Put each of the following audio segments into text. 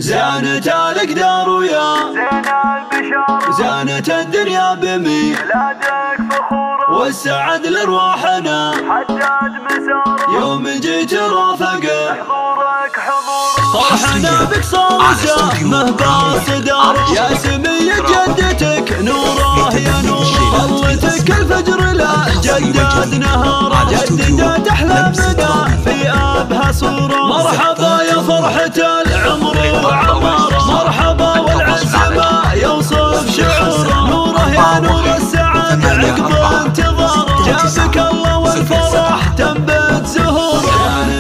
زانت الأقدار ويا زين البشارة، زانت الدنيا ميلادك فخورة والسعد لأرواحنا حداد مسارة، يوم جيت رافقه حضورك حضورة فرحنا بك صار سهمه بالصدارة يا سمية جدتك نوره يا نوره ظلتك الفجر لا جدد نهاره جددت أحلامنا في أبهى صورة مرحبا يا فرحة العمر وعماره مرحبا والعز ما يوصف شعوره نوره يا نور السعد عقب انتظاره جابك الله والفرح تنبت زهوره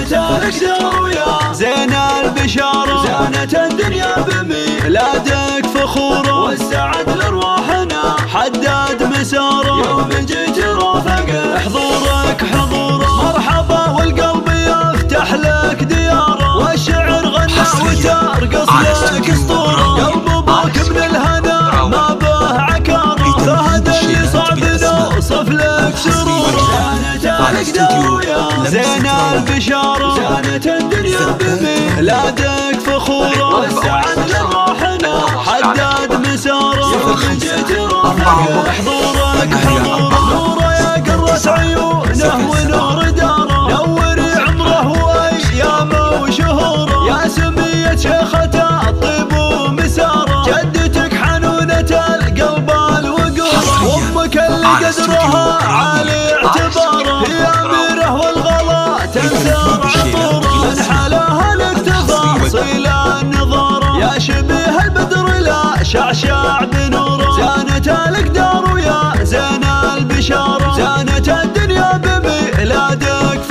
زانت الأقدار ويا زين البشارة زانت الدنيا بميلادك فخورة والسعد لأرواحنا حداد مساره يوم جيت رافقه حضورك حضوره مرحبا والقلب يفتح لك دياره والشعر غنى وترقص لك اسطوره قلب ابوك من الهنا ما به عكاره فهد اللي صعب نوصف لك سروره زانت الأقدار ويا زين البشارة زانت الدنيا بميلادك فخورة والسعد لأرواحنا حداد مساره يوم جيت رافقه حضورك حضوره نوره يا قرة عيونه ونور داره نوري عمره وايامه وشهوره يا سمية شيخة الطيب ومساره جدتك حنونة القلب الوقوره وامك اللي قدرها عالي اعتباره هي اميره والغلا تنسر عطوره من حالها لك تفاصيل النظاره يا شبيه البدر لا شعشع بنوره زانت الأقدار ويا زين البشارة زانت الدنيا بميلادك